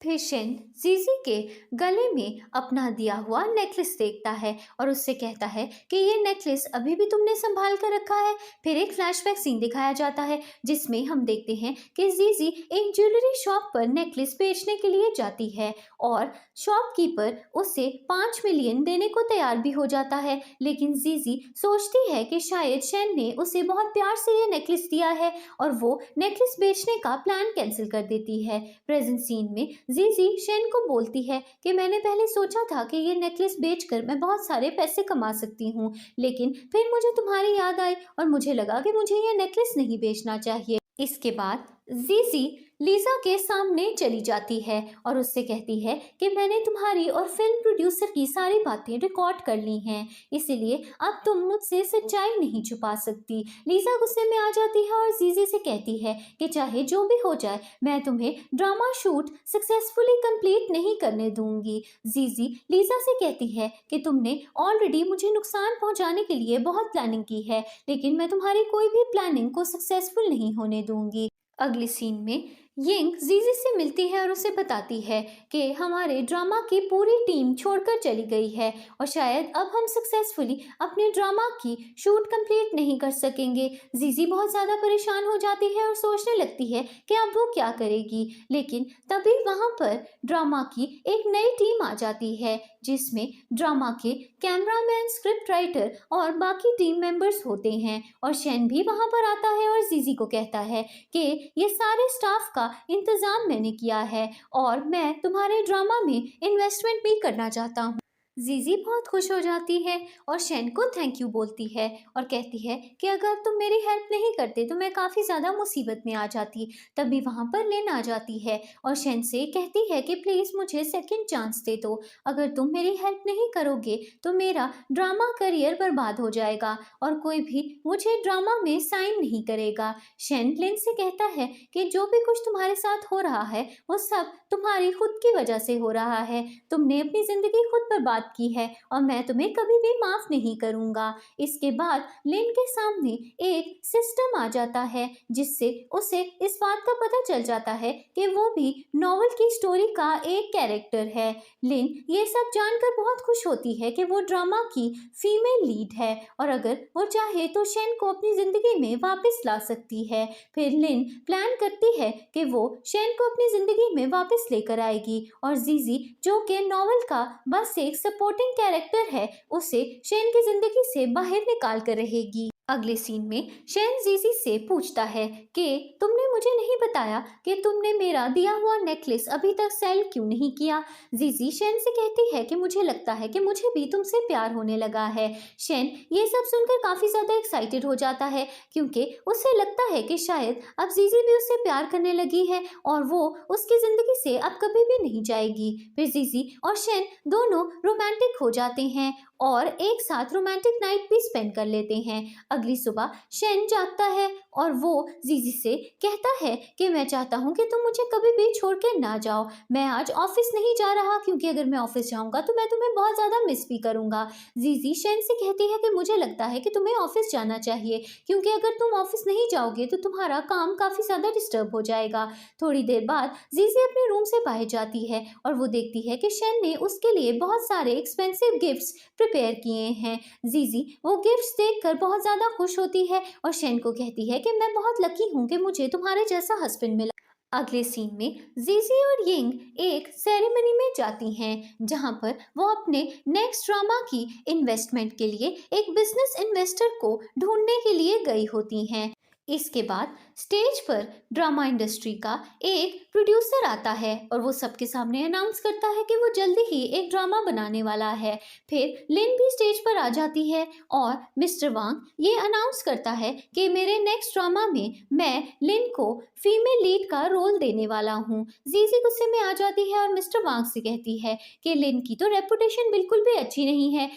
फिर शेन जीजी के गले में अपना दिया हुआ नेकलेस देखता है और उससे कहता है कि ये नेकलेस अभी भी तुमने संभाल कर रखा है। फिर एक फ्लैशबैक सीन दिखाया जाता है जिसमें हम देखते हैं कि जीजी एक ज्वेलरी शॉप पर नेकलेस बेचने के लिए जाती है और शॉपकीपर उसे 5 मिलियन देने को तैयार भी हो जाता है, लेकिन जीजी सोचती है कि शायद शेन ने उसे बहुत प्यार से ये नेकलेस दिया है और वो नेकलेस बेचने का प्लान कैंसिल कर देती है। प्रेजेंट सीन में जीजी शेन को बोलती है कि मैंने पहले सोचा था कि ये नेकलेस बेचकर मैं बहुत सारे पैसे कमा सकती हूँ, लेकिन फिर मुझे तुम्हारी याद आई और मुझे लगा कि मुझे ये नेकलेस नहीं बेचना चाहिए। इसके बाद जीजी लीजा के सामने चली जाती है और उससे कहती है कि मैंने तुम्हारी और फिल्म प्रोड्यूसर की सारी बातें रिकॉर्ड कर ली हैं, इसीलिए अब तुम मुझसे सच्चाई नहीं छुपा सकती। लीजा गुस्से में आ जाती है और जीजी से कहती है कि चाहे जो भी हो जाए मैं तुम्हें ड्रामा शूट सक्सेसफुली कंप्लीट नहीं करने दूंगी। जीजी लीजा से कहती है कि तुमने ऑलरेडी मुझे नुकसान पहुंचाने के लिए बहुत प्लानिंग की है, लेकिन मैं तुम्हारी कोई भी प्लानिंग को सक्सेसफुल नहीं होने दूंगी। अगले सीन में यिंग जीजी से मिलती है और उसे बताती है कि हमारे ड्रामा की पूरी टीम छोड़कर चली गई है और शायद अब हम सक्सेसफुली अपने ड्रामा की शूट कंप्लीट नहीं कर सकेंगे। जीजी बहुत ज़्यादा परेशान हो जाती है और सोचने लगती है कि अब वो क्या करेगी, लेकिन तभी वहाँ पर ड्रामा की एक नई टीम आ जाती है जिसमें ड्रामा के कैमरामैन, स्क्रिप्ट राइटर और बाकी टीम मेंबर्स होते हैं। और शेन भी वहाँ पर आता है और जीजी को कहता है कि ये सारे स्टाफ का इंतजाम मैंने किया है और मैं तुम्हारे ड्रामा में इन्वेस्टमेंट भी करना चाहता हूँ। जीजी बहुत खुश हो जाती है और शेन को थैंक यू बोलती है और कहती है कि अगर तुम मेरी हेल्प नहीं करते तो मैं काफ़ी ज़्यादा मुसीबत में आ जाती। तभी वहाँ पर लिन आ जाती है और शेन से कहती है कि प्लीज़ मुझे सेकंड चांस दे दो, अगर तुम मेरी हेल्प नहीं करोगे तो मेरा ड्रामा करियर बर्बाद हो जाएगा और कोई भी मुझे ड्रामा में साइन नहीं करेगा। शेन लिन से कहता है कि जो भी कुछ तुम्हारे साथ हो रहा है वो सब तुम्हारी खुद की वजह से हो रहा है, तुमने अपनी ज़िंदगी खुद बर्बाद की है और मैं तुम्हें कभी भी माफ नहीं करूंगा। इसके बाद लिन के सामने एक सिस्टम आ जाता है जिससे उसे इस बात का पता चल जाता है कि वो भी नॉवल की स्टोरी का एक कैरेक्टर है। लिन ये सब जानकर बहुत खुश होती है कि वो ड्रामा की फीमेल लीड है और अगर वो चाहे तो शेन को अपनी जिंदगी में वापस ला सकती है। फिर लिन प्लान करती है कि वो शेन को अपनी जिंदगी में वापस लेकर आएगी और जीजी जो कि नॉवल का बस एक सपोर्टिंग कैरेक्टर है उसे शेन की जिंदगी से बाहर निकाल कर रहेगी। अगले सीन में शेन जीजी से पूछता है कि तुमने मुझे नहीं बताया कि तुमने मेरा दिया हुआ नेकलेस अभी तक सेल क्यों नहीं किया। जीजी शेन से कहती है कि मुझे लगता है कि मुझे भी तुमसे प्यार होने लगा है। शेन ये सब सुनकर काफ़ी ज़्यादा एक्साइटेड हो जाता है क्योंकि उसे लगता है कि शायद अब जीजी भी उससे प्यार करने लगी है और वो उसकी ज़िंदगी से अब कभी भी नहीं जाएगी। फिर जीजी और शेन दोनों रोमांटिक हो जाते हैं और एक साथ रोमांटिक नाइट भी स्पेंड कर लेते हैं। अगली सुबह शेन जागता है और वो जीजी से कहता है कि मैं चाहता हूँ कि तुम मुझे कभी भी छोड़ के ना जाओ, मैं आज ऑफिस नहीं जा रहा क्योंकि अगर मैं ऑफिस जाऊँगा तो मैं तुम्हें बहुत ज़्यादा मिस भी करूँगा। जीजी शेन से कहती है कि मुझे लगता है कि तुम्हें ऑफिस जाना चाहिए क्योंकि अगर तुम ऑफिस नहीं जाओगे तो तुम्हारा काम काफ़ी ज़्यादा डिस्टर्ब हो जाएगा। थोड़ी देर बाद जीजी अपने रूम से बाहर जाती है और वो देखती है कि शेन ने उसके लिए बहुत सारे एक्सपेंसिव गिफ्ट्स प्रिपेयर किए हैं। जीजी वो गिफ्ट्स देखकर बहुत ज़्यादा खुश होती है और शेन को कहती है कि मैं बहुत लकी हूँ कि मुझे तुम्हारे जैसा हस्बैंड मिला। अगले सीन में जीजी और यिंग एक सेरेमनी में जाती हैं जहां पर वो अपने नेक्स्ट ड्रामा की इन्वेस्टमेंट के लिए एक बिजनेस इन्वेस्टर को ढूंढने के लिए गई होती हैं। इसके बाद स्टेज पर ड्रामा इंडस्ट्री का एक प्रोड्यूसर आता है और वो सबके सामने अनाउंस करता है कि वो जल्दी ही एक ड्रामा बनाने वाला है। फिर लिन भी स्टेज पर आ जाती है और मिस्टर वांग ये अनाउंस करता है कि मेरे नेक्स्ट ड्रामा में मैं लिन को फीमेल लीड का रोल देने वाला हूँ। जीजी गुस्से में आ जाती है और मिस्टर वांग से कहती है कि लिन की तो रेपुटेशन बिल्कुल भी अच्छी नहीं है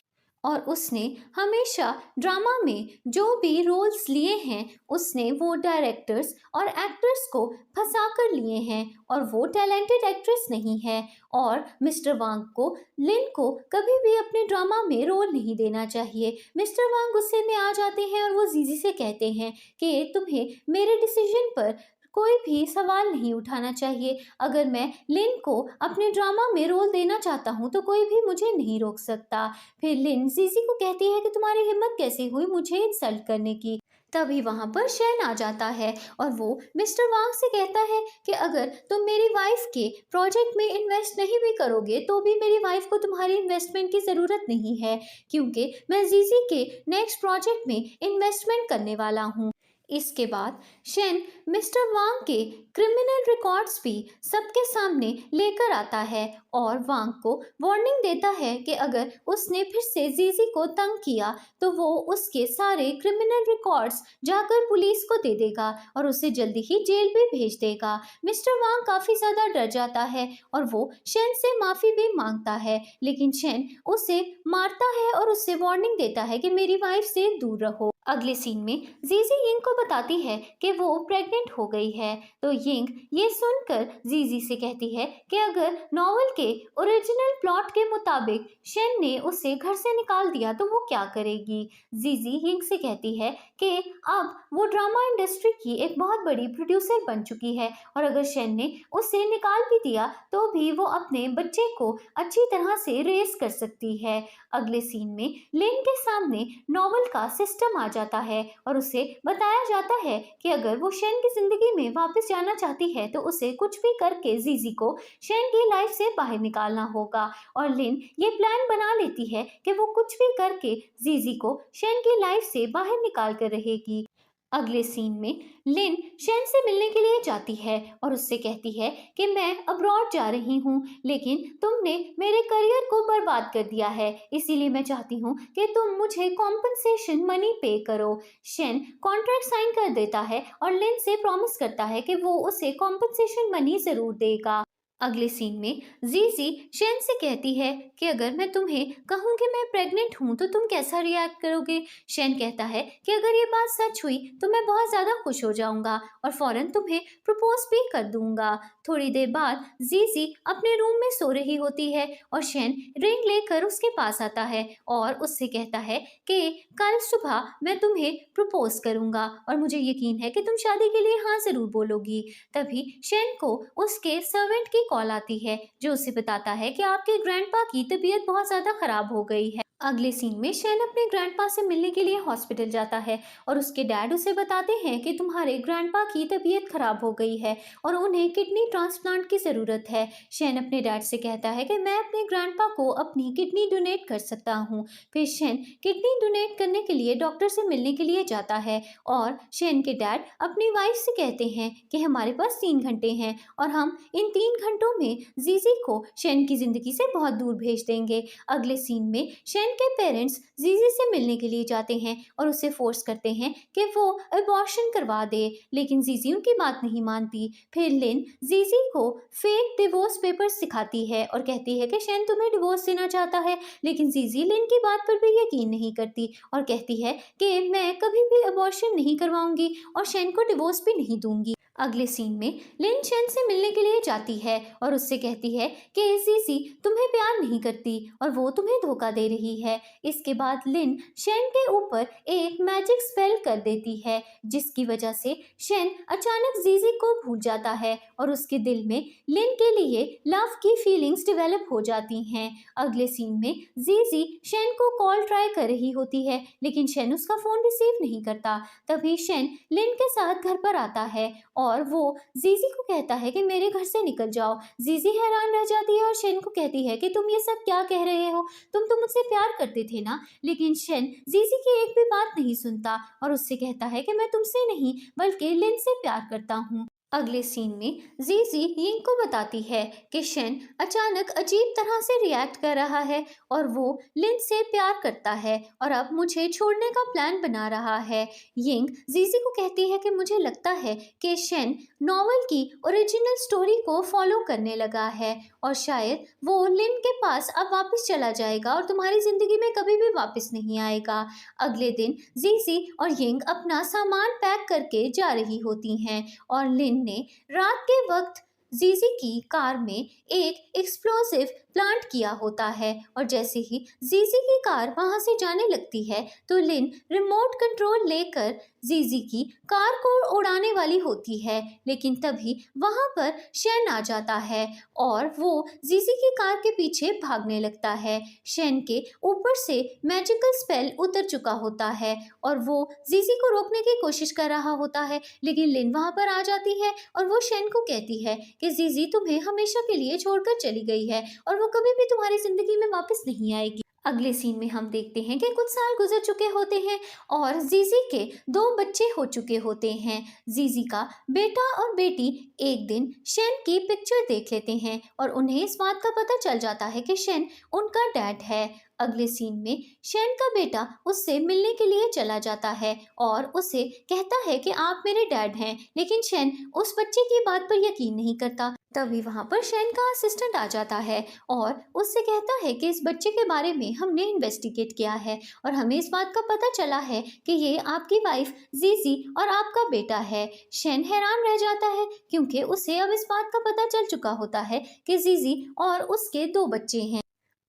और उसने हमेशा ड्रामा में जो भी रोल्स लिए हैं उसने वो डायरेक्टर्स और एक्टर्स को फंसा कर लिए हैं और वो टैलेंटेड एक्ट्रेस नहीं है। और मिस्टर वांग को लिन को कभी भी अपने ड्रामा में रोल नहीं देना चाहिए। मिस्टर वांग गुस्से में आ जाते हैं और वो जीजी से कहते हैं कि तुम्हें मेरे डिसीजन पर कोई भी सवाल नहीं उठाना चाहिए, अगर मैं लिन को अपने ड्रामा में रोल देना चाहता हूँ तो कोई भी मुझे नहीं रोक सकता। फिर लिन जीजी को कहती है कि तुम्हारी हिम्मत कैसे हुई मुझे इंसल्ट करने की। तभी वहाँ पर शेन आ जाता है और वो मिस्टर वांग से कहता है कि अगर तुम मेरी वाइफ के प्रोजेक्ट में इन्वेस्ट नहीं भी करोगे तो भी मेरी वाइफ को तुम्हारी इन्वेस्टमेंट की ज़रूरत नहीं है क्योंकि मैं जीजी के नेक्स्ट प्रोजेक्ट में इन्वेस्टमेंट करने वाला हूँ। इसके बाद शेन मिस्टर वांग के क्रिमिनल रिकॉर्ड्स भी सबके सामने लेकर आता है और वांग को वार्निंग देता है कि अगर उसने फिर से जीजी को तंग किया तो वो उसके सारे क्रिमिनल रिकॉर्ड्स जाकर पुलिस को दे देगा और उसे जल्दी ही जेल भी भेज देगा। मिस्टर वांग काफी ज्यादा डर जाता है और वो शेन से माफी भी मांगता है, लेकिन शेन उसे मारता है और उससे वार्निंग देता है कि मेरी वाइफ से दूर रहो। अगले सीन में जीजी यिंग को बताती है कि वो प्रेग्नेंट हो गई है, तो यिंग ये सुनकर जीजी से कहती है कि अगर नॉवल के ओरिजिनल प्लॉट के मुताबिक शेन ने उसे घर से निकाल दिया तो वो क्या करेगी। जीजी यिंग से कहती है कि अब वो ड्रामा इंडस्ट्री की एक बहुत बड़ी प्रोड्यूसर बन चुकी है और अगर शेन ने उसे निकाल भी दिया तो भी वो अपने बच्चे को अच्छी तरह से रेस कर सकती है। अगले सीन में लिन के सामने नॉवल का सिस्टम आ जाता है और उसे बताया जाता है कि अगर वो शेन की जिंदगी में वापस जाना चाहती है तो उसे कुछ भी करके जीजी को शेन की लाइफ से बाहर निकालना होगा और लिन ये प्लान बना लेती है कि वो कुछ भी करके जीजी को शेन की लाइफ से बाहर निकाल कर रहेगी। अगले सीन में लिन शेन से मिलने के लिए जाती है और उससे कहती है कि मैं अब्रॉड जा रही हूँ, लेकिन तुमने मेरे करियर को बर्बाद कर दिया है, इसीलिए मैं चाहती हूँ कि तुम मुझे कॉम्पनसेशन मनी पे करो। शेन कॉन्ट्रैक्ट साइन कर देता है और लिन से प्रॉमिस करता है कि वो उसे कॉम्पनसेशन मनी जरूर देगा। अगले सीन में जीजी शेन से कहती है कि अगर मैं तुम्हें कहूँ कि मैं प्रेग्नेंट हूँ तो तुम कैसा रिएक्ट करोगे। शेन कहता है कि अगर ये बात सच हुई तो मैं बहुत ज़्यादा खुश हो जाऊंगा और फौरन तुम्हें प्रपोज भी कर दूंगा। थोड़ी देर बाद जीजी अपने रूम में सो रही होती है और शेन रिंग लेकर उसके पास आता है और उससे कहता है कि कल सुबह मैं तुम्हें प्रपोज करूंगा और मुझे यकीन है कि तुम शादी के लिए हाँ ज़रूर बोलोगी। तभी शेन को उसके सर्वेंट की कॉल आती है जो उसे बताता है कि आपके ग्रैंडपा की तबीयत बहुत ज्यादा खराब हो गई है। अगले सीन में शेन अपने ग्रैंडपा से मिलने के लिए हॉस्पिटल जाता है और उसके डैड उसे बताते हैं कि तुम्हारे ग्रैंडपा की तबीयत खराब हो गई है और उन्हें किडनी ट्रांसप्लांट की ज़रूरत है। शेन अपने डैड से कहता है कि मैं अपने ग्रैंडपा को अपनी किडनी डोनेट कर सकता हूँ। फिर शेन किडनी डोनेट करने के लिए डॉक्टर से मिलने के लिए जाता है और शेन के डैड अपनी वाइफ से कहते हैं कि हमारे पास 3 घंटे हैं और हम इन 3 घंटों में जीजी को शेन की ज़िंदगी से बहुत दूर भेज देंगे। अगले सीन में शेन के पेरेंट्स जीजी से मिलने के लिए जाते हैं और उसे फोर्स करते हैं कि वो अबॉर्शन करवा दे, लेकिन जीजी उनकी बात नहीं मानती। फिर लिन जीजी को फेक डिवोर्स पेपर्स सिखाती है और कहती है कि शेन तुम्हें डिवोर्स देना चाहता है, लेकिन जीजी लिन की बात पर भी यकीन नहीं करती और कहती है कि मैं कभी भी अबॉर्शन नहीं करवाऊंगी और शेन को डिवोर्स भी नहीं दूंगी। अगले सीन में लिन शेन से मिलने के लिए जाती है और उससे कहती है कि जीजी तुम्हें प्यार नहीं करती और वो तुम्हें धोखा दे रही है। इसके बाद लिन शेन के ऊपर एक मैजिक स्पेल कर देती है जिसकी वजह से शेन अचानक जीजी को भूल जाता है और उसके दिल में लिन के लिए लव की फीलिंग्स डेवलप हो जाती हैं। अगले सीन में जीजी शेन को कॉल ट्राई कर रही होती है लेकिन शेन उसका फ़ोन रिसीव नहीं करता। तभी शेन लिन के साथ घर पर आता है और वो जीजी को कहता है कि मेरे घर से निकल जाओ। जीजी हैरान रह जाती है और शेन को कहती है कि तुम ये सब क्या कह रहे हो, तुम तो मुझसे प्यार करते थे ना। लेकिन शेन जीजी की एक भी बात नहीं सुनता और उससे कहता है कि मैं तुमसे नहीं बल्कि लिन से प्यार करता हूँ। अगले सीन में जीजी यिंग को बताती है कि शेन अचानक अजीब तरह से रिएक्ट कर रहा है और वो लिन से प्यार करता है और अब मुझे छोड़ने का प्लान बना रहा है। यिंग जीजी को कहती है कि मुझे लगता है कि शेन नॉवल की ओरिजिनल स्टोरी को फॉलो करने लगा है और शायद वो लिन के पास अब वापस चला जाएगा और तुम्हारी जिंदगी में कभी भी वापस नहीं आएगा। अगले दिन जीजी और यिंग अपना सामान पैक करके जा रही होती हैं और लिन ने रात के वक्त जीजी की कार में एक एक्सप्लोसिव प्लांट किया होता है और जैसे ही जीजी की कार वहां से जाने लगती है तो लिन रिमोट कंट्रोल लेकर जीजी की कार को उड़ाने वाली होती है, लेकिन तभी वहां पर शेन आ जाता है और वो जीजी की कार के पीछे भागने लगता है। शेन के ऊपर से मैजिकल स्पेल उतर चुका होता है और वो जीजी को रोकने की कोशिश कर रहा होता है, लेकिन लिन वहां पर आ जाती है और वो शेन को कहती है कि जीजी तुम्हें हमेशा के लिए छोड़कर चली गई है और वो कभी भी तुम्हारी जिंदगी में वापस नहीं आएगी। अगले सीन में हम देखते हैं कि कुछ साल गुजर चुके होते हैं और जीजी के 2 बच्चे हो चुके होते हैं। जीजी का बेटा और बेटी एक दिन शेन की पिक्चर देख लेते हैं और उन्हें इस बात का पता चल जाता है कि शेन उनका डैड है। अगले सीन में शेन का बेटा उससे मिलने के लिए चला जाता है और उसे कहता है कि आप मेरे डैड हैं, लेकिन शेन उस बच्चे की बात पर यकीन नहीं करता। तभी वहां पर शेन का असिस्टेंट आ जाता है और उससे कहता है कि इस बच्चे के बारे में हमने इन्वेस्टिगेट किया है और हमें इस बात का पता चला है कि ये आपकी वाइफ जीजी और आपका बेटा है। शेन हैरान रह जाता है क्योंकि उसे अब इस बात का पता चल चुका होता है कि जीजी और उसके 2 बच्चे हैं।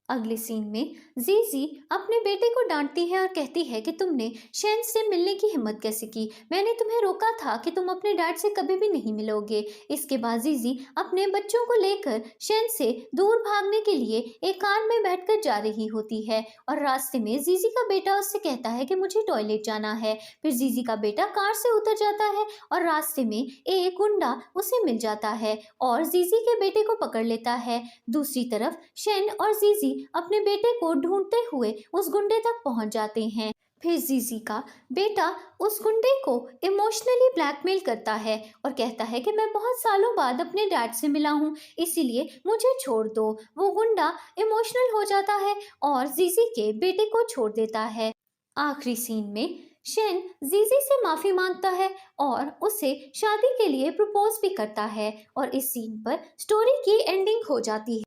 अगले सीन में जीजी अपने बेटे को डांटती है और कहती है कि तुमने शेन से मिलने की हिम्मत कैसे की? मैंने तुम्हें रोका था कि तुम अपने डैड से कभी भी नहीं मिलोगे। इसके बाद जीजी अपने बच्चों को लेकर शेन से दूर भागने के लिए एक कार में बैठकर जा रही होती है और रास्ते में जीजी का बेटा उससे कहता है कि मुझे टॉयलेट जाना है। फिर जीजी का बेटा कार से उतर जाता है और रास्ते में एक गुंडा उसे मिल जाता है और जीजी के बेटे को पकड़ लेता है। दूसरी तरफ शेन और जीजी अपने बेटे को ढूंढते हुए उस गुंडे तक पहुंच जाते हैं। फिर जीजी का बेटा उस गुंडे को इमोशनली ब्लैकमेल करता है और कहता है कि मैं बहुत सालों बाद अपने डैड से मिला हूँ, इसीलिए मुझे छोड़ दो। वो गुंडा इमोशनल हो जाता है और जीजी के बेटे को छोड़ देता है। आखिरी सीन में शेन जीजी से माफी मांगता है और उसे शादी के लिए प्रपोज भी करता है और इस सीन पर स्टोरी की एंडिंग हो जाती है।